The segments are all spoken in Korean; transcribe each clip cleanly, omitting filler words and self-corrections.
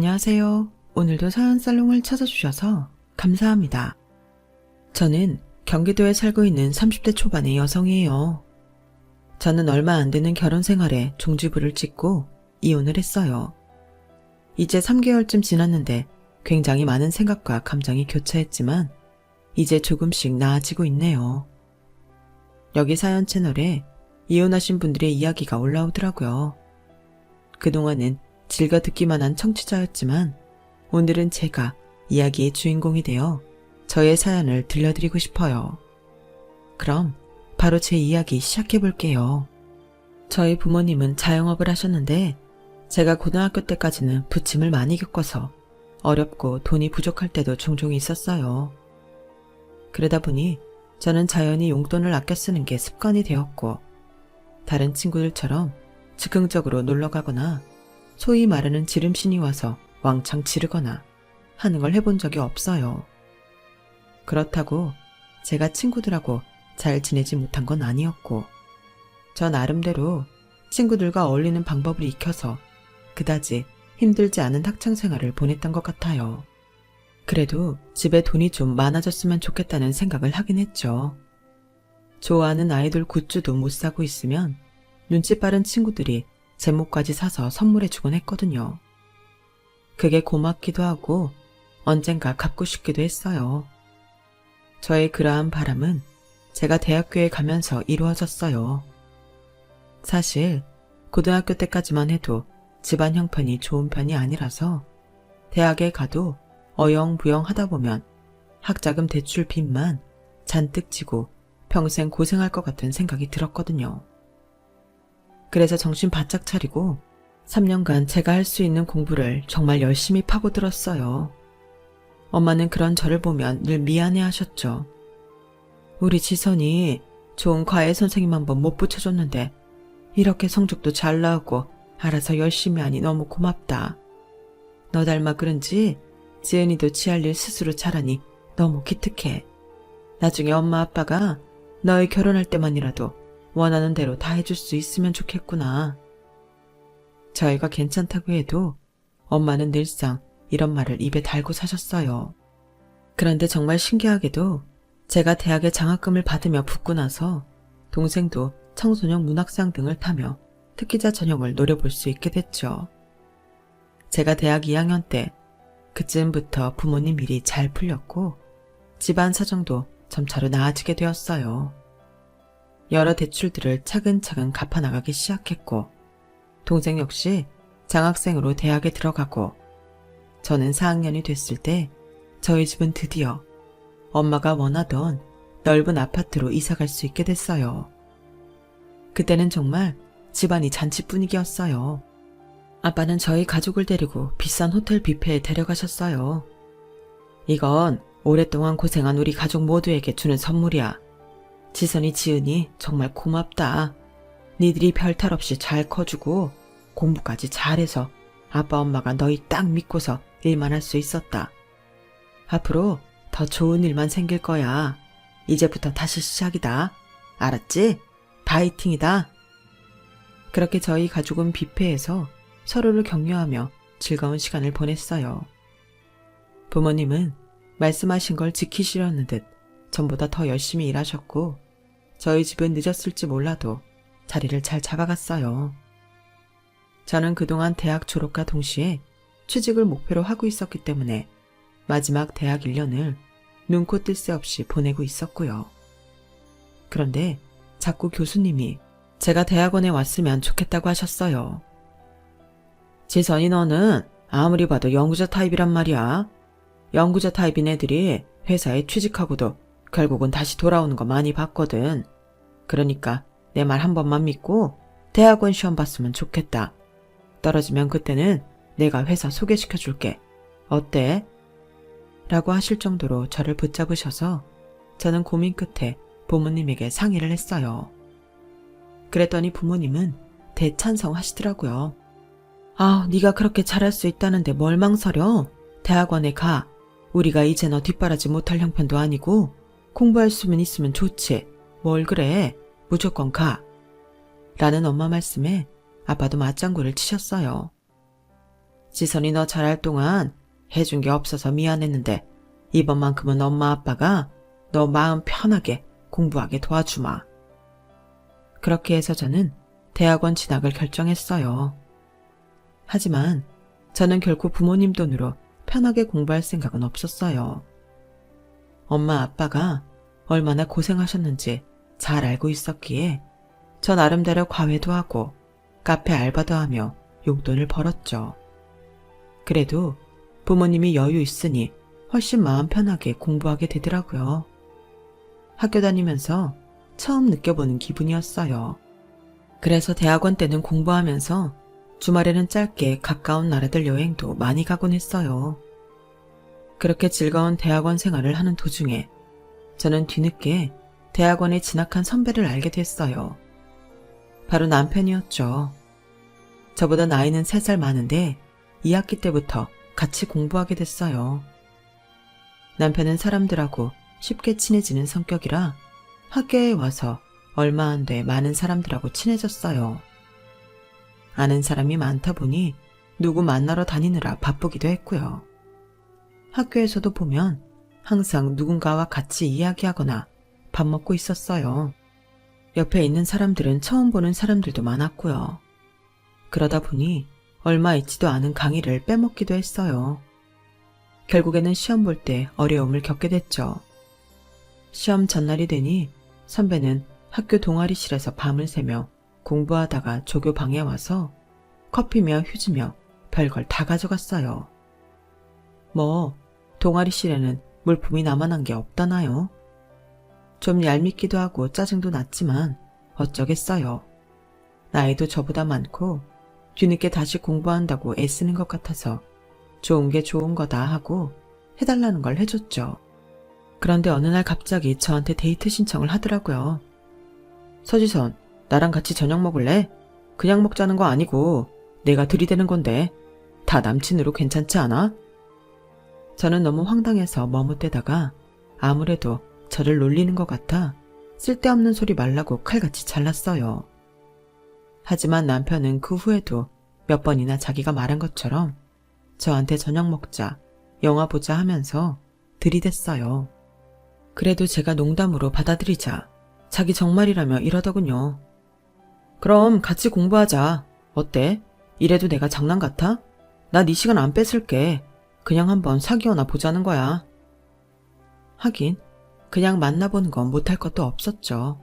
안녕하세요. 오늘도 사연살롱을 찾아주셔서 감사합니다. 저는 경기도에 살고 있는 30대 초반의 여성이에요. 저는 얼마 안 되는 결혼 생활에 종지부를 찍고 이혼을 했어요. 이제 3개월쯤 지났는데 굉장히 많은 생각과 감정이 교차했지만 이제 조금씩 나아지고 있네요. 여기 사연 채널에 이혼하신 분들의 이야기가 올라오더라고요. 그동안은 즐겨 듣기만 한 청취자였지만 오늘은 제가 이야기의 주인공이 되어 저의 사연을 들려드리고 싶어요. 그럼 바로 제 이야기 시작해볼게요. 저희 부모님은 자영업을 하셨는데 제가 고등학교 때까지는 부침을 많이 겪어서 어렵고 돈이 부족할 때도 종종 있었어요. 그러다 보니 저는 자연히 용돈을 아껴 쓰는 게 습관이 되었고 다른 친구들처럼 즉흥적으로 놀러가거나 소위 말하는 지름신이 와서 왕창 지르거나 하는 걸 해본 적이 없어요. 그렇다고 제가 친구들하고 잘 지내지 못한 건 아니었고 저 나름대로 친구들과 어울리는 방법을 익혀서 그다지 힘들지 않은 학창생활을 보냈던 것 같아요. 그래도 집에 돈이 좀 많아졌으면 좋겠다는 생각을 하긴 했죠. 좋아하는 아이돌 굿즈도 못 사고 있으면 눈치 빠른 친구들이 제목까지 사서 선물해주곤 했거든요. 그게 고맙기도 하고 언젠가 갚고 싶기도 했어요. 저의 그러한 바람은 제가 대학교에 가면서 이루어졌어요. 사실 고등학교 때까지만 해도 집안 형편이 좋은 편이 아니라서 대학에 가도 어영부영 하다 보면 학자금 대출 빚만 잔뜩 지고 평생 고생할 것 같은 생각이 들었거든요. 그래서 정신 바짝 차리고 3년간 제가 할 수 있는 공부를 정말 열심히 파고들었어요. 엄마는 그런 저를 보면 늘 미안해 하셨죠. 우리 지선이 좋은 과외 선생님 한번 못 붙여줬는데 이렇게 성적도 잘 나오고 알아서 열심히 하니 너무 고맙다. 너 닮아 그런지 지은이도 지 할 일 스스로 잘하니 너무 기특해. 나중에 엄마 아빠가 너희 결혼할 때만이라도 원하는 대로 다 해줄 수 있으면 좋겠구나. 저희가 괜찮다고 해도 엄마는 늘상 이런 말을 입에 달고 사셨어요. 그런데 정말 신기하게도 제가 대학에 장학금을 받으며 붙고 나서 동생도 청소년 문학상 등을 타며 특기자 전형을 노려볼 수 있게 됐죠. 제가 대학 2학년 때 그쯤부터 부모님 일이 잘 풀렸고 집안 사정도 점차로 나아지게 되었어요. 여러 대출들을 차근차근 갚아나가기 시작했고 동생 역시 장학생으로 대학에 들어가고 저는 4학년이 됐을 때 저희 집은 드디어 엄마가 원하던 넓은 아파트로 이사갈 수 있게 됐어요. 그때는 정말 집안이 잔치 분위기였어요. 아빠는 저희 가족을 데리고 비싼 호텔 뷔페에 데려가셨어요. 이건 오랫동안 고생한 우리 가족 모두에게 주는 선물이야. 지선이 지은이 정말 고맙다. 니들이 별탈 없이 잘 커주고 공부까지 잘해서 아빠 엄마가 너희 딱 믿고서 일만 할 수 있었다. 앞으로 더 좋은 일만 생길 거야. 이제부터 다시 시작이다. 알았지? 파이팅이다. 그렇게 저희 가족은 뷔페에서 서로를 격려하며 즐거운 시간을 보냈어요. 부모님은 말씀하신 걸 지키시려는 듯 전보다 더 열심히 일하셨고 저희 집은 늦었을지 몰라도 자리를 잘 잡아갔어요. 저는 그동안 대학 졸업과 동시에 취직을 목표로 하고 있었기 때문에 마지막 대학 1년을 눈코 뜰 새 없이 보내고 있었고요. 그런데 자꾸 교수님이 제가 대학원에 왔으면 좋겠다고 하셨어요. 지선이 너는 아무리 봐도 연구자 타입이란 말이야. 연구자 타입인 애들이 회사에 취직하고도 결국은 다시 돌아오는 거 많이 봤거든. 그러니까 내 말 한 번만 믿고 대학원 시험 봤으면 좋겠다. 떨어지면 그때는 내가 회사 소개시켜줄게. 어때? 라고 하실 정도로 저를 붙잡으셔서 저는 고민 끝에 부모님에게 상의를 했어요. 그랬더니 부모님은 대찬성하시더라고요. 아, 네가 그렇게 잘할 수 있다는데 뭘 망설여? 대학원에 가. 우리가 이제 너 뒷바라지 못할 형편도 아니고 공부할 수만 있으면 좋지. 뭘 그래. 무조건 가. 라는 엄마 말씀에 아빠도 맞장구를 치셨어요. 지선이 너 잘할 동안 해준 게 없어서 미안했는데 이번만큼은 엄마 아빠가 너 마음 편하게 공부하게 도와주마. 그렇게 해서 저는 대학원 진학을 결정했어요. 하지만 저는 결코 부모님 돈으로 편하게 공부할 생각은 없었어요. 엄마 아빠가 얼마나 고생하셨는지 잘 알고 있었기에 저 나름대로 과외도 하고 카페 알바도 하며 용돈을 벌었죠. 그래도 부모님이 여유 있으니 훨씬 마음 편하게 공부하게 되더라고요. 학교 다니면서 처음 느껴보는 기분이었어요. 그래서 대학원 때는 공부하면서 주말에는 짧게 가까운 나라들 여행도 많이 가곤 했어요. 그렇게 즐거운 대학원 생활을 하는 도중에 저는 뒤늦게 대학원에 진학한 선배를 알게 됐어요. 바로 남편이었죠. 저보다 나이는 3살 많은데 2학기 때부터 같이 공부하게 됐어요. 남편은 사람들하고 쉽게 친해지는 성격이라 학교에 와서 얼마 안 돼 많은 사람들하고 친해졌어요. 아는 사람이 많다 보니 누구 만나러 다니느라 바쁘기도 했고요. 학교에서도 보면 항상 누군가와 같이 이야기하거나 밥 먹고 있었어요. 옆에 있는 사람들은 처음 보는 사람들도 많았고요. 그러다 보니 얼마 있지도 않은 강의를 빼먹기도 했어요. 결국에는 시험 볼 때 어려움을 겪게 됐죠. 시험 전날이 되니 선배는 학교 동아리실에서 밤을 새며 공부하다가 조교 방에 와서 커피며 휴지며 별걸 다 가져갔어요. 뭐 동아리실에는 물품이 남아난 게 없다나요? 좀 얄밉기도 하고 짜증도 났지만 어쩌겠어요. 나이도 저보다 많고 뒤늦게 다시 공부한다고 애쓰는 것 같아서 좋은 게 좋은 거다 하고 해달라는 걸 해줬죠. 그런데 어느 날 갑자기 저한테 데이트 신청을 하더라고요. 서지선, 나랑 같이 저녁 먹을래? 그냥 먹자는 거 아니고 내가 들이대는 건데 다 남친으로 괜찮지 않아? 저는 너무 황당해서 머뭇대다가 아무래도 저를 놀리는 것 같아 쓸데없는 소리 말라고 칼같이 잘랐어요. 하지만 남편은 그 후에도 몇 번이나 자기가 말한 것처럼 저한테 저녁 먹자, 영화 보자 하면서 들이댔어요. 그래도 제가 농담으로 받아들이자 자기 정말이라며 이러더군요. 그럼 같이 공부하자. 어때? 이래도 내가 장난 같아? 나 네 시간 안 뺏을게. 그냥 한번 사귀어나 보자는 거야. 하긴 그냥 만나보는 건 못할 것도 없었죠.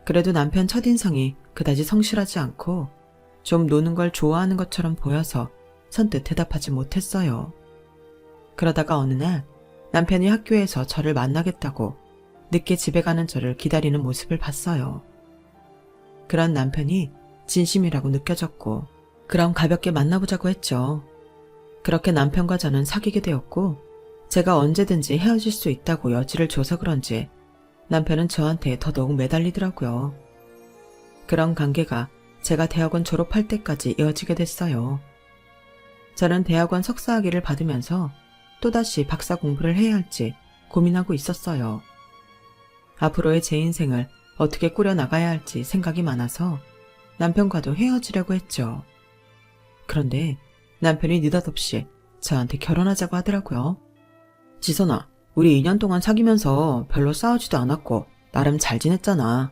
그래도 남편 첫인상이 그다지 성실하지 않고 좀 노는 걸 좋아하는 것처럼 보여서 선뜻 대답하지 못했어요. 그러다가 어느 날 남편이 학교에서 저를 만나겠다고 늦게 집에 가는 저를 기다리는 모습을 봤어요. 그런 남편이 진심이라고 느껴졌고 그럼 가볍게 만나보자고 했죠. 그렇게 남편과 저는 사귀게 되었고 제가 언제든지 헤어질 수 있다고 여지를 줘서 그런지 남편은 저한테 더더욱 매달리더라고요. 그런 관계가 제가 대학원 졸업할 때까지 이어지게 됐어요. 저는 대학원 석사학위를 받으면서 또다시 박사 공부를 해야 할지 고민하고 있었어요. 앞으로의 제 인생을 어떻게 꾸려나가야 할지 생각이 많아서 남편과도 헤어지려고 했죠. 그런데 남편이 느닷없이 저한테 결혼하자고 하더라고요. 지선아, 우리 2년 동안 사귀면서 별로 싸우지도 않았고 나름 잘 지냈잖아.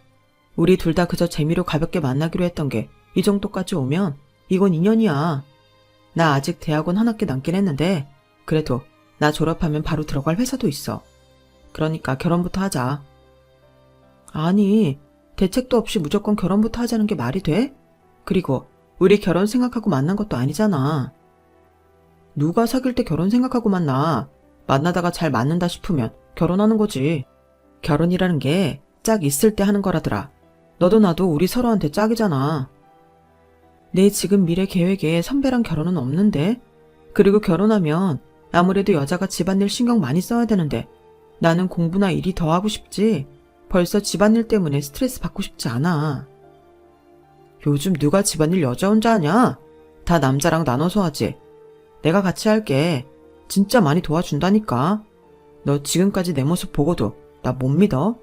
우리 둘 다 그저 재미로 가볍게 만나기로 했던 게 이 정도까지 오면 이건 인연이야. 나 아직 대학원 한 학기 남긴 했는데 그래도 나 졸업하면 바로 들어갈 회사도 있어. 그러니까 결혼부터 하자. 아니, 대책도 없이 무조건 결혼부터 하자는 게 말이 돼? 그리고 우리 결혼 생각하고 만난 것도 아니잖아. 누가 사귈 때 결혼 생각하고 만나? 만나다가 잘 맞는다 싶으면 결혼하는 거지. 결혼이라는 게 짝 있을 때 하는 거라더라. 너도 나도 우리 서로한테 짝이잖아. 내 지금 미래 계획에 선배랑 결혼은 없는데? 그리고 결혼하면 아무래도 여자가 집안일 신경 많이 써야 되는데 나는 공부나 일이 더 하고 싶지 벌써 집안일 때문에 스트레스 받고 싶지 않아. 요즘 누가 집안일 여자 혼자 하냐? 다 남자랑 나눠서 하지. 내가 같이 할게. 진짜 많이 도와준다니까. 너 지금까지 내 모습 보고도 나 못 믿어?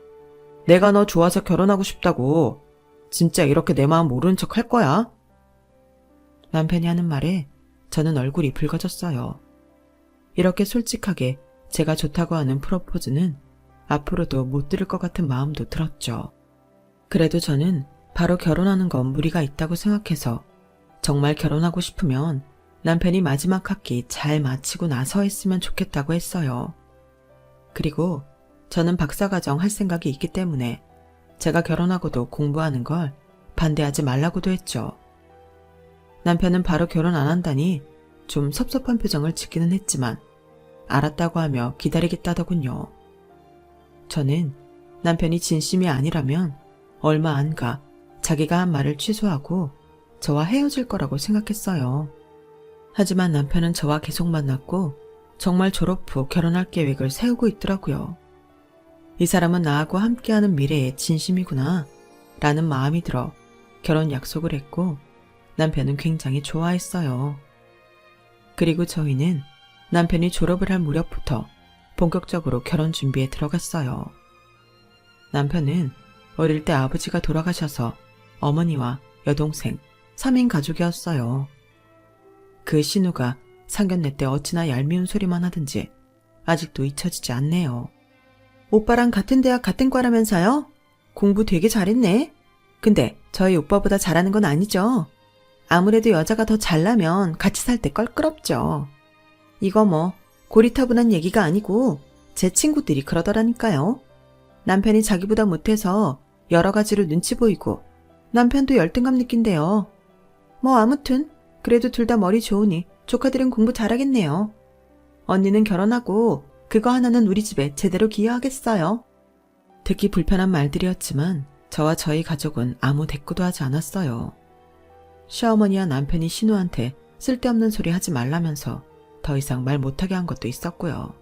내가 너 좋아서 결혼하고 싶다고 진짜 이렇게 내 마음 모르는 척 할 거야? 남편이 하는 말에 저는 얼굴이 붉어졌어요. 이렇게 솔직하게 제가 좋다고 하는 프로포즈는 앞으로도 못 들을 것 같은 마음도 들었죠. 그래도 저는 바로 결혼하는 건 무리가 있다고 생각해서 정말 결혼하고 싶으면 남편이 마지막 학기 잘 마치고 나서 했으면 좋겠다고 했어요. 그리고 저는 박사과정 할 생각이 있기 때문에 제가 결혼하고도 공부하는 걸 반대하지 말라고도 했죠. 남편은 바로 결혼 안 한다니 좀 섭섭한 표정을 짓기는 했지만 알았다고 하며 기다리겠다더군요. 저는 남편이 진심이 아니라면 얼마 안 가 자기가 한 말을 취소하고 저와 헤어질 거라고 생각했어요. 하지만 남편은 저와 계속 만났고 정말 졸업 후 결혼할 계획을 세우고 있더라고요. 이 사람은 나하고 함께하는 미래에 진심이구나 라는 마음이 들어 결혼 약속을 했고 남편은 굉장히 좋아했어요. 그리고 저희는 남편이 졸업을 할 무렵부터 본격적으로 결혼 준비에 들어갔어요. 남편은 어릴 때 아버지가 돌아가셔서 어머니와 여동생 3인 가족이었어요. 그 신우가 상견례 때 어찌나 얄미운 소리만 하든지 아직도 잊혀지지 않네요. 오빠랑 같은 대학 같은 과라면서요? 공부 되게 잘했네. 근데 저희 오빠보다 잘하는 건 아니죠. 아무래도 여자가 더 잘나면 같이 살 때 껄끄럽죠. 이거 뭐 고리타분한 얘기가 아니고 제 친구들이 그러더라니까요. 남편이 자기보다 못해서 여러 가지로 눈치 보이고 남편도 열등감 느낀대요. 뭐 아무튼 그래도 둘 다 머리 좋으니 조카들은 공부 잘하겠네요. 언니는 결혼하고 그거 하나는 우리 집에 제대로 기여하겠어요. 듣기 불편한 말들이었지만 저와 저희 가족은 아무 대꾸도 하지 않았어요. 시어머니와 남편이 신우한테 쓸데없는 소리 하지 말라면서 더 이상 말 못하게 한 것도 있었고요.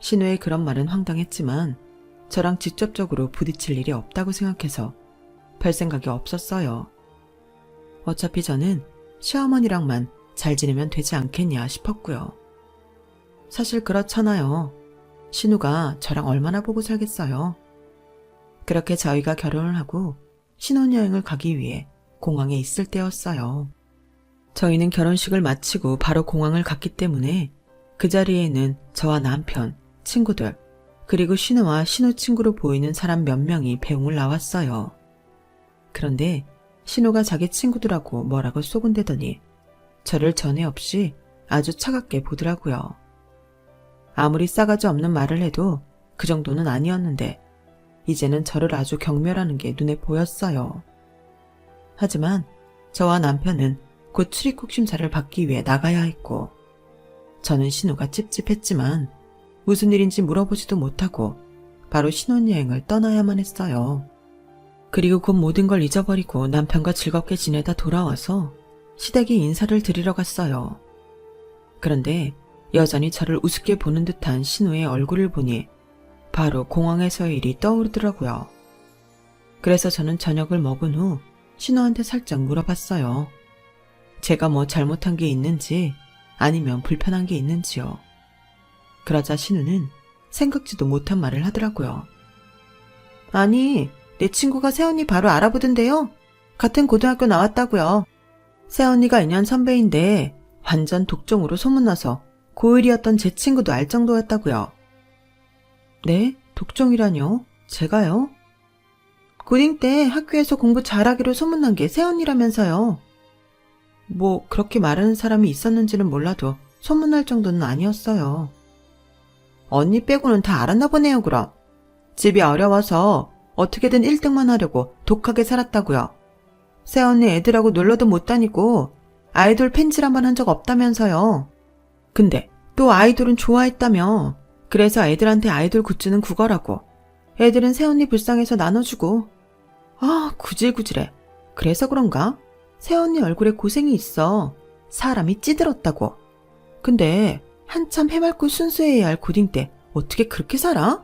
신우의 그런 말은 황당했지만 저랑 직접적으로 부딪힐 일이 없다고 생각해서 별 생각이 없었어요. 어차피 저는 시어머니랑만 잘 지내면 되지 않겠냐 싶었고요. 사실 그렇잖아요. 신우가 저랑 얼마나 보고 살겠어요. 그렇게 저희가 결혼을 하고 신혼여행을 가기 위해 공항에 있을 때였어요. 저희는 결혼식을 마치고 바로 공항을 갔기 때문에 그 자리에는 저와 남편, 친구들, 그리고 신우와 신우 친구로 보이는 사람 몇 명이 배웅을 나왔어요. 그런데 신우가 자기 친구들하고 뭐라고 쏘근대더니 저를 전에 없이 아주 차갑게 보더라고요. 아무리 싸가지 없는 말을 해도 그 정도는 아니었는데 이제는 저를 아주 경멸하는 게 눈에 보였어요. 하지만 저와 남편은 곧 출입국 심사를 받기 위해 나가야 했고 저는 신우가 찝찝했지만 무슨 일인지 물어보지도 못하고 바로 신혼여행을 떠나야만 했어요. 그리고 곧 모든 걸 잊어버리고 남편과 즐겁게 지내다 돌아와서 시댁에 인사를 드리러 갔어요. 그런데 여전히 저를 우습게 보는 듯한 신우의 얼굴을 보니 바로 공항에서의 일이 떠오르더라고요. 그래서 저는 저녁을 먹은 후 신우한테 살짝 물어봤어요. 제가 뭐 잘못한 게 있는지 아니면 불편한 게 있는지요. 그러자 신우는 생각지도 못한 말을 하더라고요. 아니, 내 친구가 새언니 바로 알아보던데요. 같은 고등학교 나왔다고요. 새언니가 2년 선배인데 완전 독종으로 소문나서 고1이었던 제 친구도 알 정도였다고요. 네? 독종이라뇨? 제가요? 고딩 때 학교에서 공부 잘하기로 소문난 게 새언니라면서요. 뭐 그렇게 말하는 사람이 있었는지는 몰라도 소문날 정도는 아니었어요. 언니 빼고는 다 알았나 보네요, 그럼. 집이 어려워서 어떻게든 1등만 하려고 독하게 살았다고요. 새언니 애들하고 놀러도 못 다니고 아이돌 팬질 한번 한 적 없다면서요. 근데 또 아이돌은 좋아했다며. 그래서 애들한테 아이돌 굿즈는 국어라고. 애들은 새언니 불쌍해서 나눠주고. 아, 구질구질해. 그래서 그런가? 새언니 얼굴에 고생이 있어. 사람이 찌들었다고. 근데 한참 해맑고 순수해야 할 고딩 때 어떻게 그렇게 살아?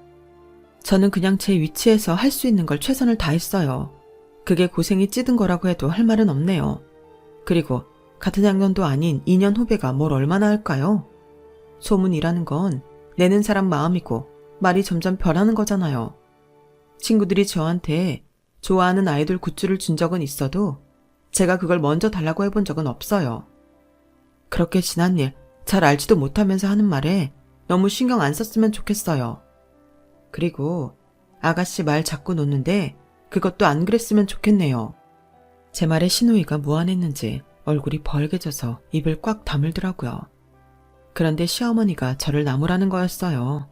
저는 그냥 제 위치에서 할 수 있는 걸 최선을 다했어요. 그게 고생이 찌든 거라고 해도 할 말은 없네요. 그리고 같은 학년도 아닌 2년 후배가 뭘 얼마나 할까요? 소문이라는 건 내는 사람 마음이고 말이 점점 변하는 거잖아요. 친구들이 저한테 좋아하는 아이돌 굿즈를 준 적은 있어도 제가 그걸 먼저 달라고 해본 적은 없어요. 그렇게 지난 일 잘 알지도 못하면서 하는 말에 너무 신경 안 썼으면 좋겠어요. 그리고 아가씨 말 자꾸 놓는데 그것도 안 그랬으면 좋겠네요. 제 말에 신우이가 무안했는지 얼굴이 벌개져서 입을 꽉 다물더라고요. 그런데 시어머니가 저를 나무라는 거였어요.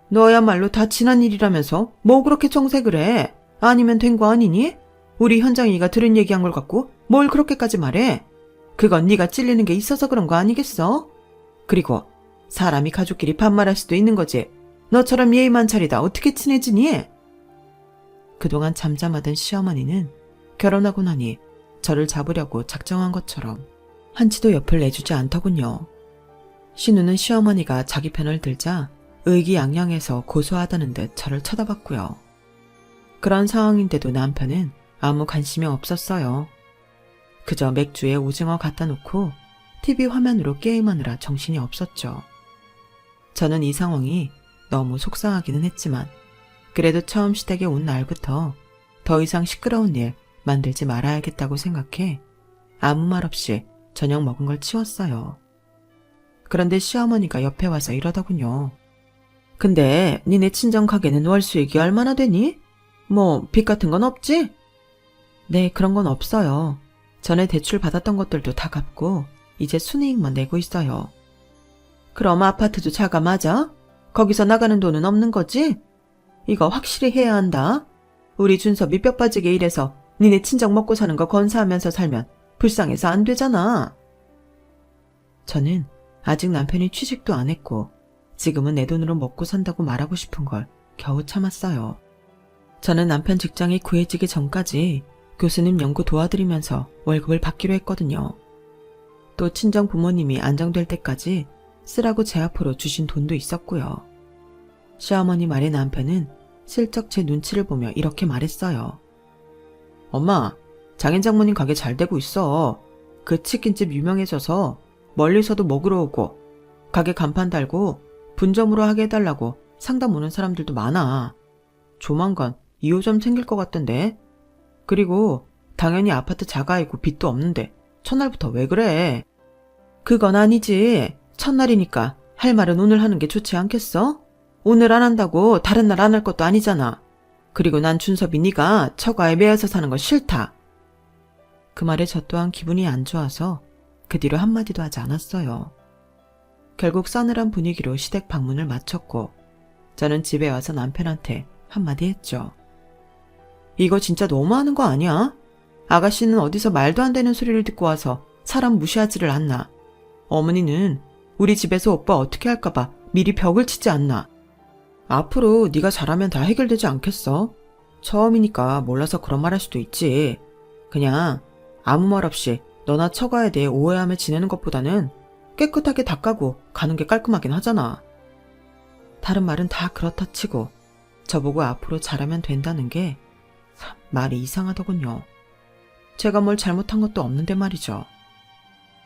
너야말로 다 지난 일이라면서 뭐 그렇게 정색을 해? 아니면 된 거 아니니? 우리 현장이가 들은 얘기한 걸 갖고 뭘 그렇게까지 말해? 그건 네가 찔리는 게 있어서 그런 거 아니겠어? 그리고 사람이 가족끼리 반말할 수도 있는 거지. 너처럼 예의만 차리다 어떻게 친해지니? 그동안 잠잠하던 시어머니는 결혼하고 나니 저를 잡으려고 작정한 것처럼 한치도 옆을 내주지 않더군요. 신우는 시어머니가 자기 편을 들자 의기양양해서 고소하다는 듯 저를 쳐다봤고요. 그런 상황인데도 남편은 아무 관심이 없었어요. 그저 맥주에 오징어 갖다 놓고 TV 화면으로 게임하느라 정신이 없었죠. 저는 이 상황이 너무 속상하기는 했지만 그래도 처음 시댁에 온 날부터 더 이상 시끄러운 일 만들지 말아야겠다고 생각해 아무 말 없이 저녁 먹은 걸 치웠어요. 그런데 시어머니가 옆에 와서 이러더군요. 근데 니네 친정 가게는 월 수익이 얼마나 되니? 뭐 빚 같은 건 없지? 네, 그런 건 없어요. 전에 대출 받았던 것들도 다 갚고 이제 순이익만 내고 있어요. 그럼 아파트도 자가 맞아? 거기서 나가는 돈은 없는 거지? 이거 확실히 해야 한다. 우리 준섭이 뼈 빠지게 일해서 니네 친정 먹고 사는 거 건사하면서 살면 불쌍해서 안 되잖아. 저는 아직 남편이 취직도 안 했고 지금은 내 돈으로 먹고 산다고 말하고 싶은 걸 겨우 참았어요. 저는 남편 직장이 구해지기 전까지 교수님 연구 도와드리면서 월급을 받기로 했거든요. 또 친정 부모님이 안정될 때까지 쓰라고 제 앞으로 주신 돈도 있었고요. 시어머니 말에 남편은 슬쩍 제 눈치를 보며 이렇게 말했어요. 엄마, 장인 장모님 가게 잘 되고 있어. 그 치킨집 유명해져서 멀리서도 먹으러 오고 가게 간판 달고 분점으로 하게 해달라고 상담 오는 사람들도 많아. 조만간 2호점 생길 것 같던데. 그리고 당연히 아파트 자가이고 빚도 없는데 첫날부터 왜 그래? 그건 아니지. 첫날이니까 할 말은 오늘 하는 게 좋지 않겠어? 오늘 안 한다고 다른 날 안 할 것도 아니잖아. 그리고 난 준섭이 네가 처가에 매여서 사는 거 싫다. 그 말에 저 또한 기분이 안 좋아서 그 뒤로 한마디도 하지 않았어요. 결국 싸늘한 분위기로 시댁 방문을 마쳤고 저는 집에 와서 남편한테 한마디 했죠. 이거 진짜 너무하는 거 아니야? 아가씨는 어디서 말도 안 되는 소리를 듣고 와서 사람 무시하지를 않나. 어머니는 우리 집에서 오빠 어떻게 할까 봐 미리 벽을 치지 않나. 앞으로 네가 잘하면 다 해결되지 않겠어? 처음이니까 몰라서 그런 말 할 수도 있지. 그냥 아무 말 없이 너나 처가에 대해 오해하며 지내는 것보다는 깨끗하게 닦아고 가는 게 깔끔하긴 하잖아. 다른 말은 다 그렇다 치고 저보고 앞으로 잘하면 된다는 게 말이 이상하더군요. 제가 뭘 잘못한 것도 없는데 말이죠.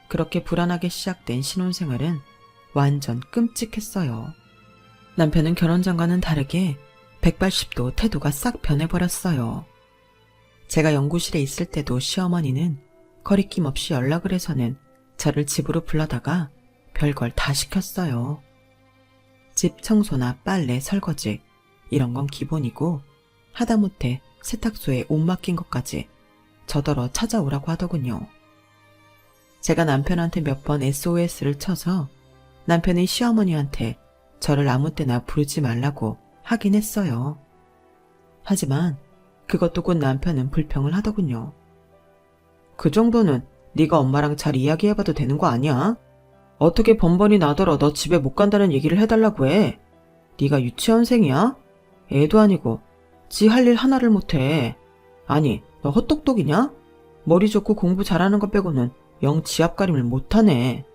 그렇게 불안하게 시작된 신혼생활은 완전 끔찍했어요. 남편은 결혼 전과는 다르게 180도 태도가 싹 변해버렸어요. 제가 연구실에 있을 때도 시어머니는 거리낌 없이 연락을 해서는 저를 집으로 불러다가 별걸 다 시켰어요. 집 청소나 빨래, 설거지 이런 건 기본이고 하다못해 세탁소에 옷 맡긴 것까지 저더러 찾아오라고 하더군요. 제가 남편한테 몇 번 SOS를 쳐서 남편이 시어머니한테 저를 아무 때나 부르지 말라고 하긴 했어요. 하지만 그것도 곧 남편은 불평을 하더군요. 그 정도는 네가 엄마랑 잘 이야기해봐도 되는 거 아니야? 어떻게 번번이 나더러 너 집에 못 간다는 얘기를 해달라고 해? 네가 유치원생이야? 애도 아니고 지 할 일 하나를 못해. 아니, 너 헛똑똑이냐? 머리 좋고 공부 잘하는 것 빼고는 영 지압가림을 못하네.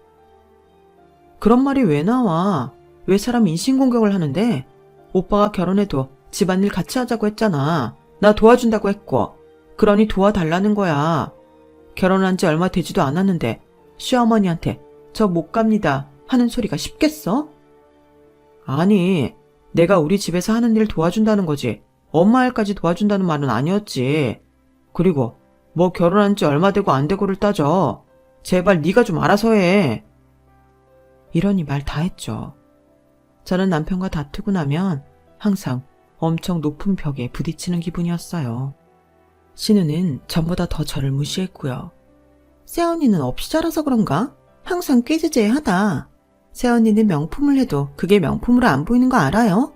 그런 말이 왜 나와? 왜 사람 인신공격을 하는데? 오빠가 결혼해도 집안일 같이 하자고 했잖아. 나 도와준다고 했고. 그러니 도와달라는 거야. 결혼한 지 얼마 되지도 않았는데 시어머니한테 저 못 갑니다 하는 소리가 쉽겠어? 아니, 내가 우리 집에서 하는 일 도와준다는 거지 엄마 일까지 도와준다는 말은 아니었지. 그리고 뭐 결혼한 지 얼마 되고 안 되고를 따져. 제발 네가 좀 알아서 해. 이러니 말 다 했죠. 저는 남편과 다투고 나면 항상 엄청 높은 벽에 부딪히는 기분이었어요. 신우는 전보다 더 저를 무시했고요. 새언니는 없이 자라서 그런가? 항상 꾀지재하다. 새언니는 명품을 해도 그게 명품으로 안 보이는 거 알아요?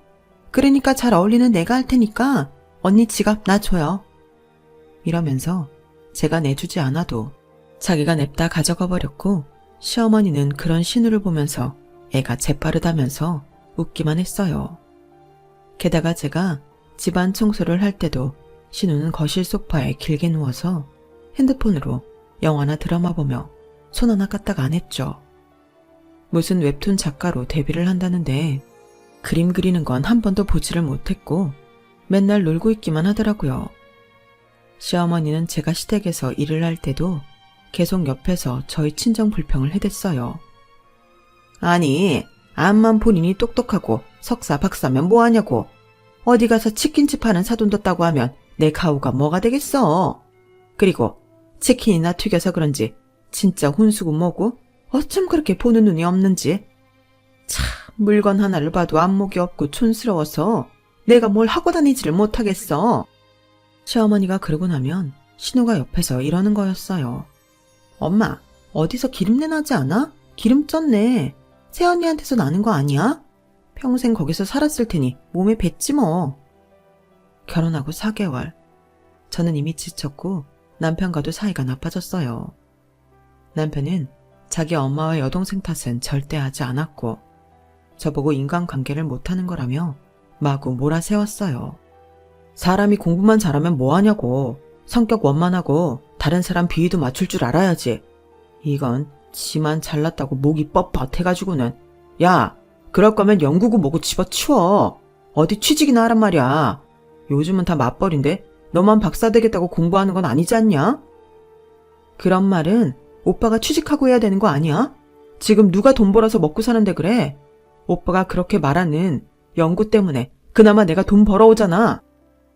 그러니까 잘 어울리는 내가 할 테니까 언니 지갑 나 줘요. 이러면서 제가 내주지 않아도 자기가 냅다 가져가 버렸고, 시어머니는 그런 신우를 보면서 애가 재빠르다면서 웃기만 했어요. 게다가 제가 집안 청소를 할 때도 신우는 거실 소파에 길게 누워서 핸드폰으로 영화나 드라마 보며 손 하나 까딱 안 했죠. 무슨 웹툰 작가로 데뷔를 한다는데 그림 그리는 건 한 번도 보지를 못했고 맨날 놀고 있기만 하더라고요. 시어머니는 제가 시댁에서 일을 할 때도 계속 옆에서 저희 친정 불평을 해댔어요. 아니, 암만 본인이 똑똑하고 석사 박사면 뭐하냐고. 어디 가서 치킨집 하는 사돈 뒀다고 하면 내 가오가 뭐가 되겠어. 그리고 치킨이나 튀겨서 그런지 진짜 혼수고 뭐고 어쩜 그렇게 보는 눈이 없는지. 참, 물건 하나를 봐도 안목이 없고 촌스러워서 내가 뭘 하고 다니지를 못하겠어. 시어머니가 그러고 나면 신우가 옆에서 이러는 거였어요. 엄마, 어디서 기름내 나지 않아? 기름 쪘네. 새언니한테서 나는 거 아니야? 평생 거기서 살았을 테니 몸에 뱄지 뭐. 결혼하고 4개월. 저는 이미 지쳤고 남편과도 사이가 나빠졌어요. 남편은 자기 엄마와 여동생 탓은 절대 하지 않았고 저보고 인간관계를 못하는 거라며 마구 몰아세웠어요. 사람이 공부만 잘하면 뭐하냐고. 성격 원만하고 다른 사람 비위도 맞출 줄 알아야지. 이건 지만 잘났다고 목이 뻣뻣해가지고는. 야, 그럴 거면 연구고 뭐고 집어치워. 어디 취직이나 하란 말이야. 요즘은 다 맞벌인데 너만 박사 되겠다고 공부하는 건 아니지 않냐? 그런 말은 오빠가 취직하고 해야 되는 거 아니야? 지금 누가 돈 벌어서 먹고 사는데 그래? 오빠가 그렇게 말하는 연구 때문에 그나마 내가 돈 벌어오잖아.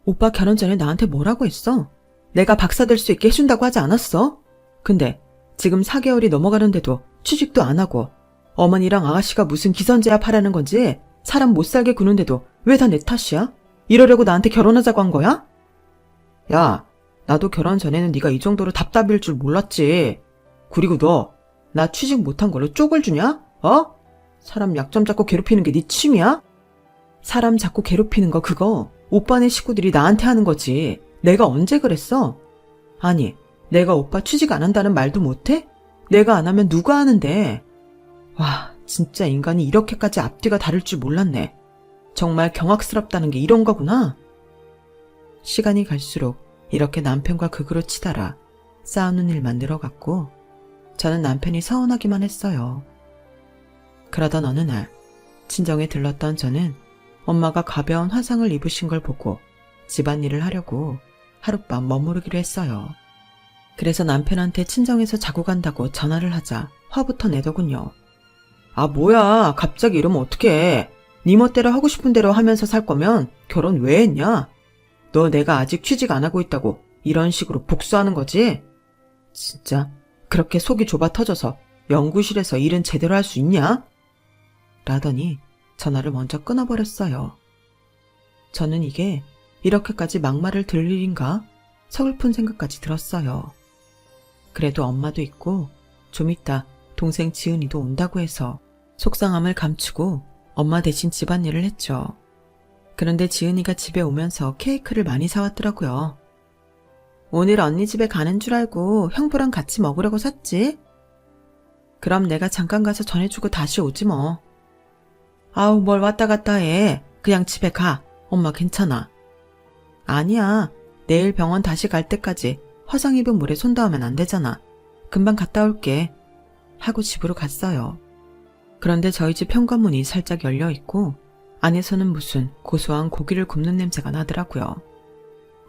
오빠 결혼 전에 나한테 뭐라고 했어? 내가 박사 될 수 있게 해준다고 하지 않았어? 근데 지금 4개월이 넘어가는데도 취직도 안 하고 어머니랑 아가씨가 무슨 기선제압 하라는 건지 사람 못 살게 구는데도 왜 다 내 탓이야? 이러려고 나한테 결혼하자고 한 거야? 야, 나도 결혼 전에는 네가 이 정도로 답답일 줄 몰랐지. 그리고 너 나 취직 못한 걸로 쪽을 주냐? 어? 사람 약점 잡고 괴롭히는 게 네 취미야? 사람 자꾸 괴롭히는 거 그거 오빠네 식구들이 나한테 하는 거지. 내가 언제 그랬어? 아니, 내가 오빠 취직 안 한다는 말도 못해? 내가 안 하면 누가 하는데? 와, 진짜 인간이 이렇게까지 앞뒤가 다를 줄 몰랐네. 정말 경악스럽다는 게 이런 거구나. 시간이 갈수록 이렇게 남편과 극으로 치달아 싸우는 일만 늘어갔고 저는 남편이 서운하기만 했어요. 그러던 어느 날 친정에 들렀던 저는 엄마가 가벼운 화상을 입으신 걸 보고 집안일을 하려고 하룻밤 머무르기로 했어요. 그래서 남편한테 친정에서 자고 간다고 전화를 하자 화부터 내더군요. 아 뭐야, 갑자기 이러면 어떡해. 네 멋대로 하고 싶은 대로 하면서 살 거면 결혼 왜 했냐? 너 내가 아직 취직 안 하고 있다고 이런 식으로 복수하는 거지? 진짜 그렇게 속이 좁아 터져서 연구실에서 일은 제대로 할 수 있냐? 라더니 전화를 먼저 끊어버렸어요. 저는 이게 이렇게까지 막말을 들을 일인가? 서글픈 생각까지 들었어요. 그래도 엄마도 있고 좀 이따 동생 지은이도 온다고 해서 속상함을 감추고 엄마 대신 집안일을 했죠. 그런데 지은이가 집에 오면서 케이크를 많이 사왔더라고요. 오늘 언니 집에 가는 줄 알고 형부랑 같이 먹으려고 샀지? 그럼 내가 잠깐 가서 전해주고 다시 오지 뭐. 아우 뭘 왔다 갔다 해. 그냥 집에 가. 엄마 괜찮아. 아니야. 내일 병원 다시 갈 때까지 화상 입은 물에 손 닿으면 안 되잖아. 금방 갔다 올게. 하고 집으로 갔어요. 그런데 저희 집 현관문이 살짝 열려있고 안에서는 무슨 고소한 고기를 굽는 냄새가 나더라고요.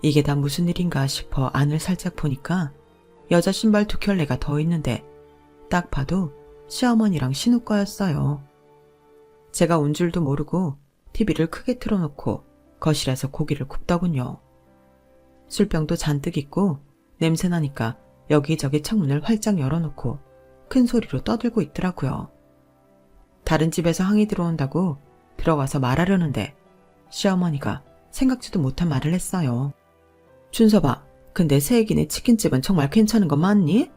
이게 다 무슨 일인가 싶어 안을 살짝 보니까 여자 신발 2켤레가 더 있는데 딱 봐도 시어머니랑 신우 거였어요. 제가 온 줄도 모르고 TV를 크게 틀어놓고 거실에서 고기를 굽더군요. 술병도 잔뜩 있고 냄새나니까 여기저기 창문을 활짝 열어놓고 큰 소리로 떠들고 있더라고요. 다른 집에서 항이 들어온다고 들어가서 말하려는데 시어머니가 생각지도 못한 말을 했어요. 준서봐, 근데 새애기네 치킨집은 정말 괜찮은 거 맞니?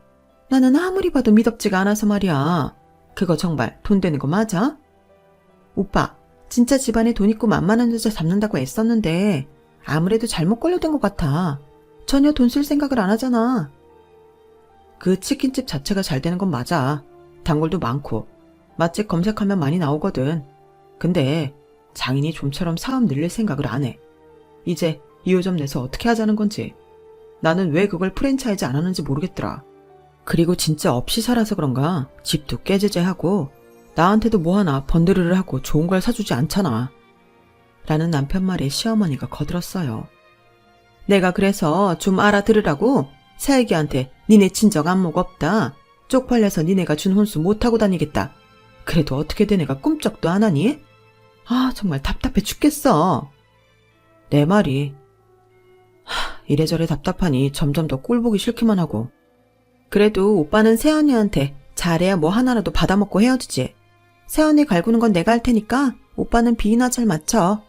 나는 아무리 봐도 미덥지가 않아서 말이야. 그거 정말 돈 되는 거 맞아? 오빠, 진짜 집안에 돈 있고 만만한 여자 잡는다고 애썼는데 아무래도 잘못 걸려든 것 같아. 전혀 돈 쓸 생각을 안 하잖아. 그 치킨집 자체가 잘 되는 건 맞아. 단골도 많고 맛집 검색하면 많이 나오거든. 근데 장인이 좀처럼 사업 늘릴 생각을 안 해. 이제 2호점 내서 어떻게 하자는 건지. 나는 왜 그걸 프랜차이즈 안 하는지 모르겠더라. 그리고 진짜 없이 살아서 그런가 집도 깨제제하고 나한테도 뭐 하나 번드르르 하고 좋은 걸 사주지 않잖아. 라는 남편 말에 시어머니가 거들었어요. 내가 그래서 좀 알아들으라고 새애기한테 니네 친정 안목 없다. 쪽팔려서 니네가 준 혼수 못하고 다니겠다. 그래도 어떻게 된 애가 꿈쩍도 안 하니? 아, 정말 답답해 죽겠어. 내 말이. 이래저래 답답하니 점점 더 꼴보기 싫기만 하고. 그래도 오빠는 새언니한테 잘해야 뭐 하나라도 받아먹고 헤어지지. 새언니 갈구는 건 내가 할 테니까 오빠는 비위나 잘 맞춰.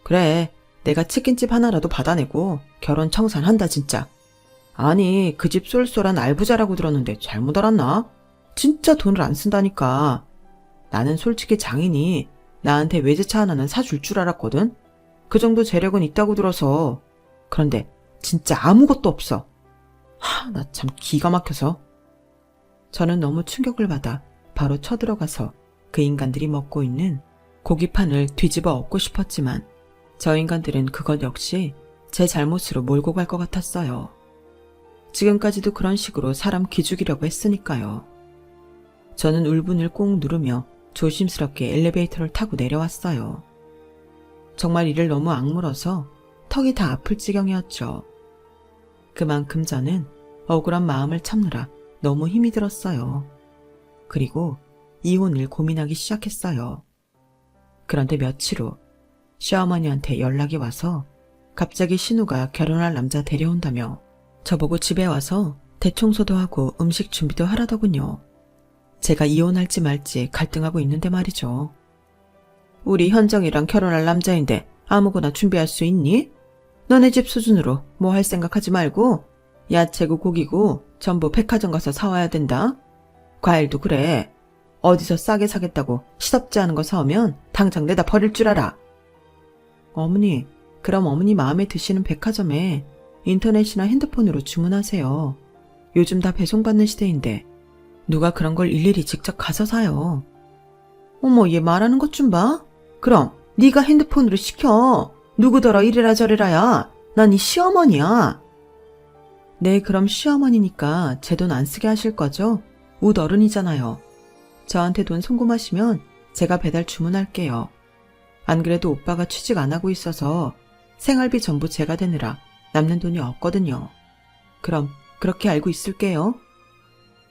그래, 내가 치킨집 하나라도 받아내고 결혼 청산한다 진짜. 아니, 그 집 쏠쏠한 알부자라고 들었는데 잘못 알았나? 진짜 돈을 안 쓴다니까. 나는 솔직히 장인이 나한테 외제차 하나는 사줄 줄 알았거든. 그 정도 재력은 있다고 들어서. 그런데 진짜 아무것도 없어. 나 참 기가 막혀서. 저는 너무 충격을 받아 바로 쳐들어가서 그 인간들이 먹고 있는 고기판을 뒤집어 엎고 싶었지만 저 인간들은 그것 역시 제 잘못으로 몰고 갈 것 같았어요. 지금까지도 그런 식으로 사람 기죽이려고 했으니까요. 저는 울분을 꾹 누르며 조심스럽게 엘리베이터를 타고 내려왔어요. 정말 이를 너무 악물어서 턱이 다 아플 지경이었죠. 그만큼 저는 억울한 마음을 참느라 너무 힘이 들었어요. 그리고 이혼을 고민하기 시작했어요. 그런데 며칠 후 시어머니한테 연락이 와서 갑자기 신우가 결혼할 남자 데려온다며 저보고 집에 와서 대청소도 하고 음식 준비도 하라더군요. 제가 이혼할지 말지 갈등하고 있는데 말이죠. 우리 현정이랑 결혼할 남자인데 아무거나 준비할 수 있니? 너네 집 수준으로 뭐 할 생각하지 말고 야채고 고기고 전부 백화점 가서 사와야 된다. 과일도 그래. 어디서 싸게 사겠다고 시덥지 않은 거 사오면 당장 내다 버릴 줄 알아. 어머니, 그럼 어머니 마음에 드시는 백화점에 인터넷이나 핸드폰으로 주문하세요. 요즘 다 배송받는 시대인데 누가 그런 걸 일일이 직접 가서 사요. 어머, 얘 말하는 것 좀 봐. 그럼 네가 핸드폰으로 시켜. 누구더러 이래라 저래라야. 난 이 시어머니야. 네, 그럼 시어머니니까 제 돈 안 쓰게 하실 거죠? 웃 어른이잖아요. 저한테 돈 송금하시면 제가 배달 주문할게요. 안 그래도 오빠가 취직 안 하고 있어서 생활비 전부 제가 대느라 남는 돈이 없거든요. 그럼 그렇게 알고 있을게요.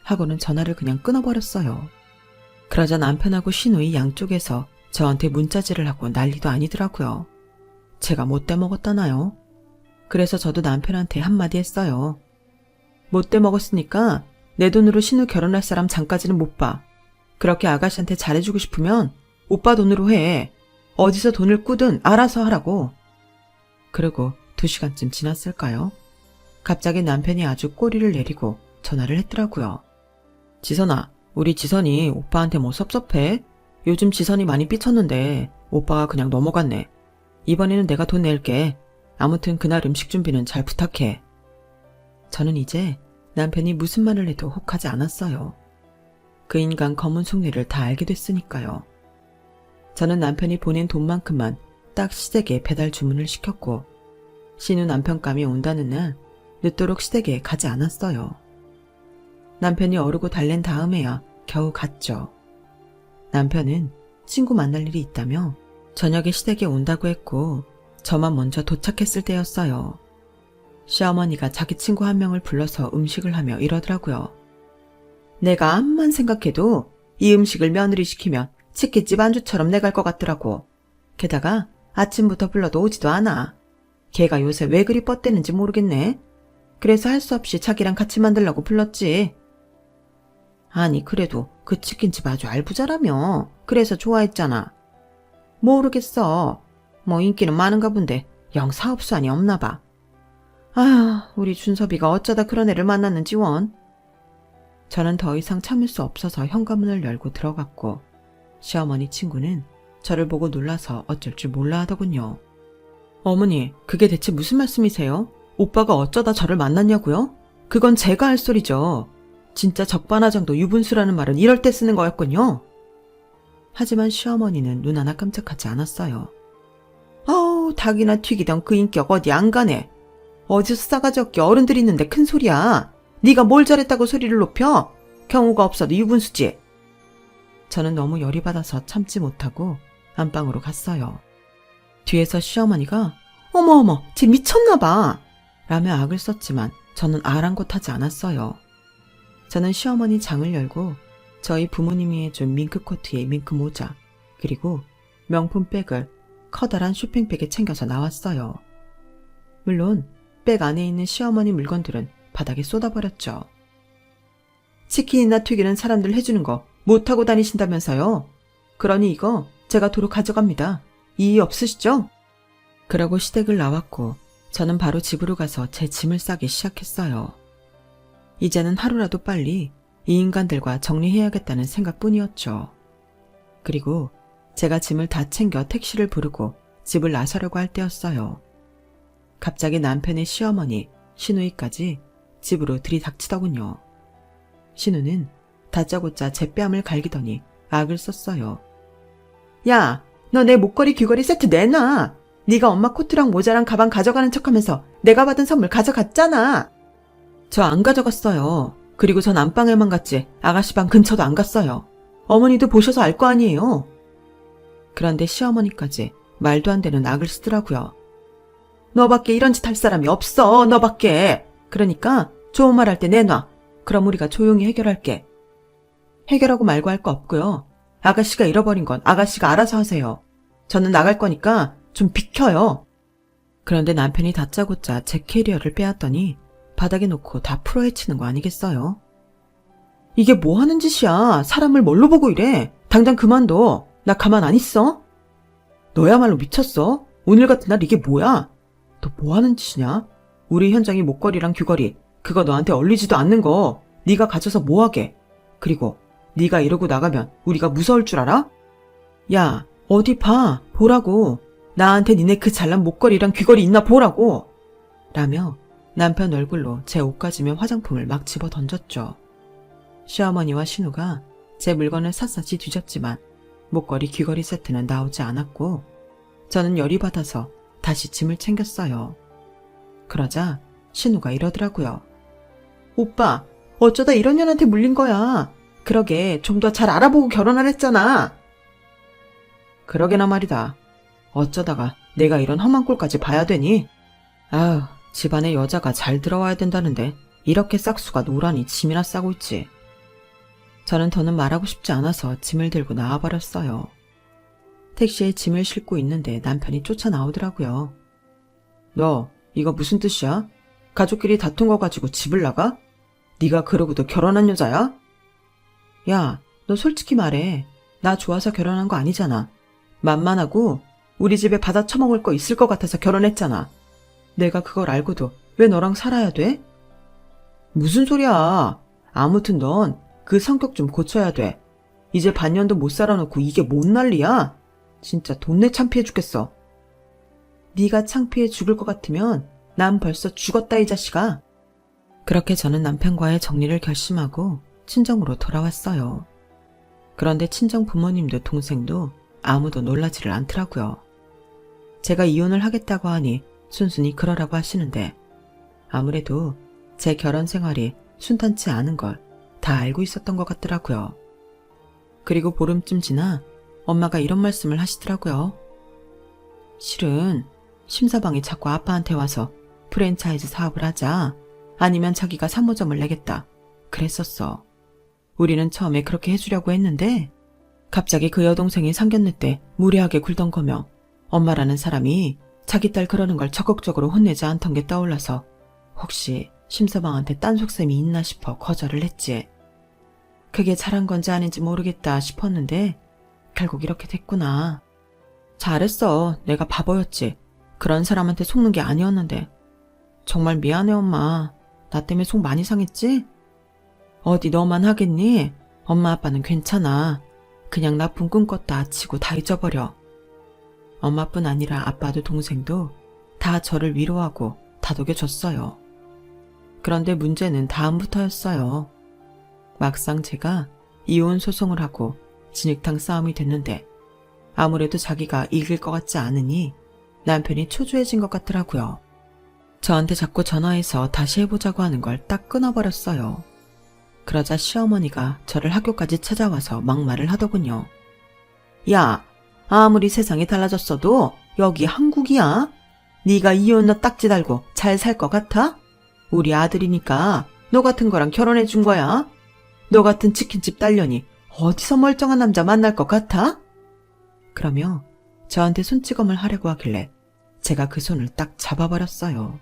하고는 전화를 그냥 끊어버렸어요. 그러자 남편하고 신우이 양쪽에서 저한테 문자질을 하고 난리도 아니더라고요. 제가 못돼 먹었다나요? 그래서 저도 남편한테 한마디 했어요. 못돼 먹었으니까 내 돈으로 신우 결혼할 사람 장까지는 못 봐. 그렇게 아가씨한테 잘해주고 싶으면 오빠 돈으로 해. 어디서 돈을 꾸든 알아서 하라고. 그리고 2시간쯤 지났을까요? 갑자기 남편이 아주 꼬리를 내리고 전화를 했더라고요. 지선아, 우리 지선이 오빠한테 뭐 섭섭해? 요즘 지선이 많이 삐쳤는데 오빠가 그냥 넘어갔네. 이번에는 내가 돈 낼게. 아무튼 그날 음식 준비는 잘 부탁해. 저는 이제 남편이 무슨 말을 해도 혹하지 않았어요. 그 인간 검은 속내를 다 알게 됐으니까요. 저는 남편이 보낸 돈만큼만 딱 시댁에 배달 주문을 시켰고 신우 남편감이 온다는 날 늦도록 시댁에 가지 않았어요. 남편이 어르고 달랜 다음에야 겨우 갔죠. 남편은 친구 만날 일이 있다며 저녁에 시댁에 온다고 했고 저만 먼저 도착했을 때였어요. 시어머니가 자기 친구 한 명을 불러서 음식을 하며 이러더라고요. 내가 암만 생각해도 이 음식을 며느리 시키면 치킨집 안주처럼 내갈 것 같더라고. 게다가 아침부터 불러도 오지도 않아. 걔가 요새 왜 그리 뻗대는지 모르겠네. 그래서 할 수 없이 자기랑 같이 만들려고 불렀지. 아니 그래도 그 치킨집 아주 알부자라며. 그래서 좋아했잖아. 모르겠어. 뭐 인기는 많은가 본데 영 사업수완이 없나 봐. 아, 우리 준섭이가 어쩌다 그런 애를 만났는지 원. 저는 더 이상 참을 수 없어서 현관문을 열고 들어갔고 시어머니 친구는 저를 보고 놀라서 어쩔 줄 몰라 하더군요. 어머니, 그게 대체 무슨 말씀이세요? 오빠가 어쩌다 저를 만났냐고요? 그건 제가 할 소리죠. 진짜 적반하장도 유분수라는 말은 이럴 때 쓰는 거였군요. 하지만 시어머니는 눈 하나 깜짝하지 않았어요. 아우, 닭이나 튀기던 그 인격 어디 안 가네. 어디서 싸가지 없게 어른들 있는데 큰 소리야. 네가 뭘 잘했다고 소리를 높여? 경우가 없어도 유분수지. 저는 너무 열이 받아서 참지 못하고 안방으로 갔어요. 뒤에서 시어머니가 어머 쟤 미쳤나 봐 라며 악을 썼지만 저는 아랑곳하지 않았어요. 저는 시어머니 장을 열고 저희 부모님이 해준 밍크 코트에 밍크 모자 그리고 명품 백을 커다란 쇼핑백에 챙겨서 나왔어요. 물론 백 안에 있는 시어머니 물건들은 바닥에 쏟아버렸죠. 치킨이나 튀기는 사람들 해주는 거 못하고 다니신다면서요. 그러니 이거 제가 도로 가져갑니다. 이의 없으시죠? 그러고 시댁을 나왔고 저는 바로 집으로 가서 제 짐을 싸기 시작했어요. 이제는 하루라도 빨리 이 인간들과 정리해야겠다는 생각뿐이었죠. 그리고 제가 짐을 다 챙겨 택시를 부르고 집을 나서려고 할 때였어요. 갑자기 남편의 시어머니, 신우이까지 집으로 들이닥치더군요. 신우는 다짜고짜 제 뺨을 갈기더니 악을 썼어요. 야, 너 내 목걸이 귀걸이 세트 내놔. 네가 엄마 코트랑 모자랑 가방 가져가는 척하면서 내가 받은 선물 가져갔잖아. 저 안 가져갔어요. 그리고 전 안방에만 갔지 아가씨 방 근처도 안 갔어요. 어머니도 보셔서 알 거 아니에요. 그런데 시어머니까지 말도 안 되는 악을 쓰더라고요. 너밖에 이런 짓 할 사람이 없어. 너밖에. 그러니까 좋은 말 할 때 내놔. 그럼 우리가 조용히 해결할게. 해결하고 말고 할 거 없고요. 아가씨가 잃어버린 건 아가씨가 알아서 하세요. 저는 나갈 거니까 좀 비켜요. 그런데 남편이 다짜고짜 제 캐리어를 빼앗더니 바닥에 놓고 다 풀어헤치는 거 아니겠어요? 이게 뭐 하는 짓이야. 사람을 뭘로 보고 이래. 당장 그만둬. 나 가만 안 있어. 너야말로 미쳤어. 오늘 같은 날 이게 뭐야. 너 뭐 하는 짓이냐. 우리 현장이 목걸이랑 귀걸이 그거 너한테 어울리지도 않는 거 네가 가져서 뭐하게. 그리고 네가 이러고 나가면 우리가 무서울 줄 알아? 야, 어디 봐. 보라고. 나한테 니네 그 잘난 목걸이랑 귀걸이 있나 보라고. 라며 남편 얼굴로 제 옷가지며 화장품을 막 집어 던졌죠. 시어머니와 신우가 제 물건을 샅샅이 뒤졌지만 목걸이 귀걸이 세트는 나오지 않았고 저는 열이 받아서 다시 짐을 챙겼어요. 그러자 신우가 이러더라고요. 오빠, 어쩌다 이런 년한테 물린 거야. 그러게 좀 더 잘 알아보고 결혼하랬잖아. 그러게나 말이다. 어쩌다가 내가 이런 험한 꼴까지 봐야 되니? 아휴, 집안에 여자가 잘 들어와야 된다는데 이렇게 싹수가 노란이 짐이나 싸고 있지. 저는 더는 말하고 싶지 않아서 짐을 들고 나와버렸어요. 택시에 짐을 싣고 있는데 남편이 쫓아나오더라고요. 너 이거 무슨 뜻이야? 가족끼리 다툰 거 가지고 집을 나가? 네가 그러고도 결혼한 여자야? 야, 너 솔직히 말해. 나 좋아서 결혼한 거 아니잖아. 만만하고 우리 집에 받아 처먹을 거 있을 것 같아서 결혼했잖아. 내가 그걸 알고도 왜 너랑 살아야 돼? 무슨 소리야. 아무튼 넌 그 성격 좀 고쳐야 돼. 이제 반년도 못 살아놓고 이게 뭔 난리야? 진짜 돈내 창피해 죽겠어. 네가 창피해 죽을 것 같으면 난 벌써 죽었다 이 자식아. 그렇게 저는 남편과의 정리를 결심하고 친정으로 돌아왔어요. 그런데 친정 부모님도 동생도 아무도 놀라지를 않더라고요. 제가 이혼을 하겠다고 하니 순순히 그러라고 하시는데 아무래도 제 결혼 생활이 순탄치 않은 걸 다 알고 있었던 것 같더라고요. 그리고 보름쯤 지나 엄마가 이런 말씀을 하시더라고요. 실은 심서방이 자꾸 아빠한테 와서 프랜차이즈 사업을 하자, 아니면 자기가 사무점을 내겠다 그랬었어. 우리는 처음에 그렇게 해주려고 했는데 갑자기 그 여동생이 상견례 때 무례하게 굴던 거며 엄마라는 사람이 자기 딸 그러는 걸 적극적으로 혼내지 않던 게 떠올라서 혹시 심서방한테 딴 속셈이 있나 싶어 거절을 했지. 그게 잘한 건지 아닌지 모르겠다 싶었는데 결국 이렇게 됐구나. 잘했어. 내가 바보였지. 그런 사람한테 속는 게 아니었는데. 정말 미안해 엄마. 나 때문에 속 많이 상했지? 어디 너만 하겠니? 엄마 아빠는 괜찮아. 그냥 나쁜 꿈 꿨다 치고 다 잊어버려. 엄마뿐 아니라 아빠도 동생도 다 저를 위로하고 다독여줬어요. 그런데 문제는 다음부터였어요. 막상 제가 이혼 소송을 하고 진흙탕 싸움이 됐는데 아무래도 자기가 이길 것 같지 않으니 남편이 초조해진 것 같더라고요. 저한테 자꾸 전화해서 다시 해보자고 하는 걸 딱 끊어버렸어요. 그러자 시어머니가 저를 학교까지 찾아와서 막말을 하더군요. 야, 아무리 세상이 달라졌어도 여기 한국이야. 네가 이혼녀 딱지 달고 잘 살 것 같아? 우리 아들이니까 너 같은 거랑 결혼해 준 거야. 너 같은 치킨집 딸년이 어디서 멀쩡한 남자 만날 것 같아? 그러며 저한테 손찌검을 하려고 하길래 제가 그 손을 딱 잡아버렸어요.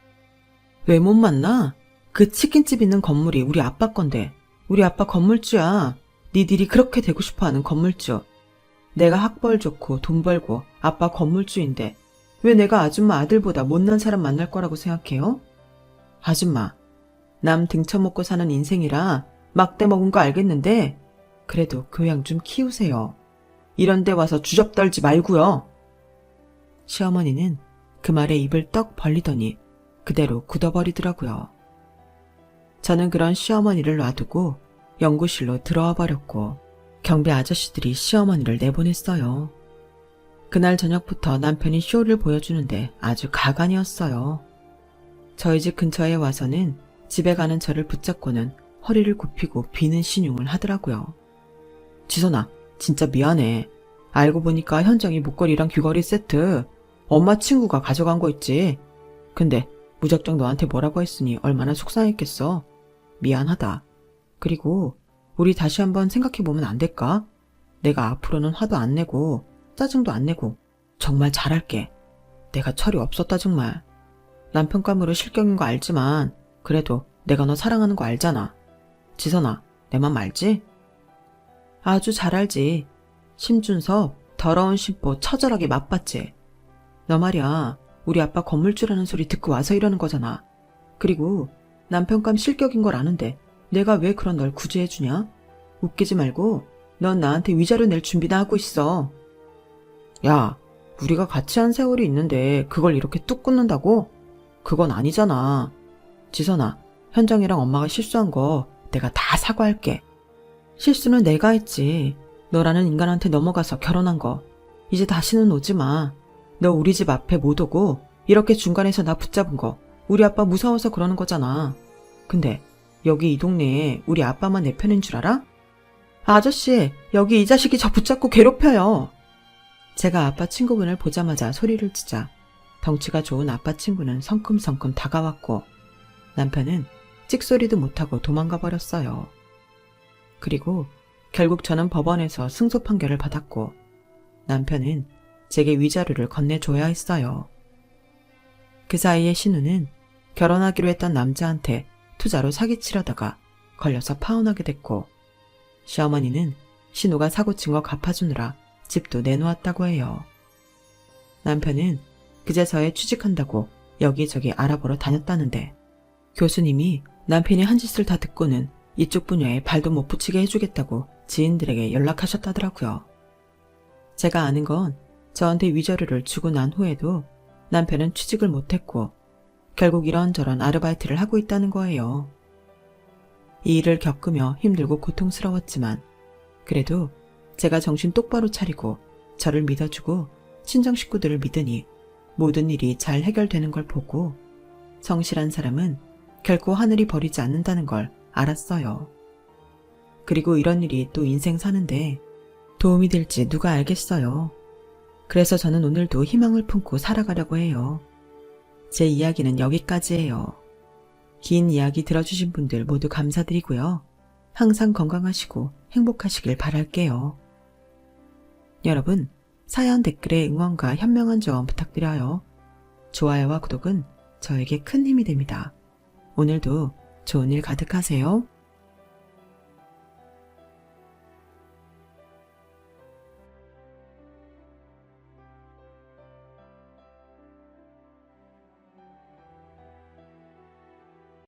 왜 못 만나? 그 치킨집 있는 건물이 우리 아빠 건데. 우리 아빠 건물주야. 니들이 그렇게 되고 싶어하는 건물주. 내가 학벌 좋고 돈 벌고 아빠 건물주인데 왜 내가 아줌마 아들보다 못난 사람 만날 거라고 생각해요? 아줌마, 남 등쳐먹고 사는 인생이라 막대 먹은 거 알겠는데 그래도 교양 좀 키우세요. 이런 데 와서 주접 떨지 말고요. 시어머니는 그 말에 입을 떡 벌리더니 그대로 굳어버리더라고요. 저는 그런 시어머니를 놔두고 연구실로 들어와 버렸고 경비 아저씨들이 시어머니를 내보냈어요. 그날 저녁부터 남편이 쇼를 보여주는데 아주 가관이었어요. 저희 집 근처에 와서는 집에 가는 저를 붙잡고는 허리를 굽히고 비는 신용을 하더라고요. 지선아, 진짜 미안해. 알고 보니까 현정이 목걸이랑 귀걸이 세트 엄마 친구가 가져간 거 있지. 근데 무작정 너한테 뭐라고 했으니 얼마나 속상했겠어. 미안하다. 그리고 우리 다시 한번 생각해보면 안 될까? 내가 앞으로는 화도 안 내고 짜증도 안 내고 정말 잘할게. 내가 철이 없었다 정말. 남편감으로 실격인 거 알지만 그래도 내가 너 사랑하는 거 알잖아. 지선아, 내 맘 알지? 아주 잘 알지. 심준섭 더러운 심보 처절하게 맛봤지. 너 말이야 우리 아빠 건물주라는 소리 듣고 와서 이러는 거잖아. 그리고 남편감 실격인 걸 아는데 내가 왜 그런 널 구제해주냐? 웃기지 말고 넌 나한테 위자료 낼 준비나 하고 있어. 야, 우리가 같이 한 세월이 있는데 그걸 이렇게 뚝 끊는다고? 그건 아니잖아. 지선아, 현정이랑 엄마가 실수한 거 내가 다 사과할게. 실수는 내가 했지. 너라는 인간한테 넘어가서 결혼한 거. 이제 다시는 오지 마. 너 우리 집 앞에 못 오고 이렇게 중간에서 나 붙잡은 거 우리 아빠 무서워서 그러는 거잖아. 근데 여기 이 동네에 우리 아빠만 내 편인 줄 알아? 아저씨, 여기 이 자식이 저 붙잡고 괴롭혀요. 제가 아빠 친구분을 보자마자 소리를 치자 덩치가 좋은 아빠 친구는 성큼성큼 다가왔고 남편은 찍소리도 못하고 도망가 버렸어요. 그리고 결국 저는 법원에서 승소 판결을 받았고 남편은 제게 위자료를 건네줘야 했어요. 그 사이에 신우는 결혼하기로 했던 남자한테 투자로 사기치려다가 걸려서 파혼하게 됐고 시어머니는 신우가 사고친 거 갚아주느라 집도 내놓았다고 해요. 남편은 그제서야 취직한다고 여기저기 알아보러 다녔다는데 교수님이 남편이 한 짓을 다 듣고는 이쪽 분야에 발도 못 붙이게 해주겠다고 지인들에게 연락하셨다더라고요. 제가 아는 건 저한테 위자료를 주고 난 후에도 남편은 취직을 못했고 결국 이런저런 아르바이트를 하고 있다는 거예요. 이 일을 겪으며 힘들고 고통스러웠지만 그래도 제가 정신 똑바로 차리고 저를 믿어주고 친정 식구들을 믿으니 모든 일이 잘 해결되는 걸 보고 성실한 사람은 결코 하늘이 버리지 않는다는 걸 알았어요. 그리고 이런 일이 또 인생 사는데 도움이 될지 누가 알겠어요. 그래서 저는 오늘도 희망을 품고 살아가려고 해요. 제 이야기는 여기까지예요. 긴 이야기 들어주신 분들 모두 감사드리고요. 항상 건강하시고 행복하시길 바랄게요. 여러분, 사연 댓글에 응원과 현명한 조언 부탁드려요. 좋아요와 구독은 저에게 큰 힘이 됩니다. 오늘도 좋은 일 가득하세요.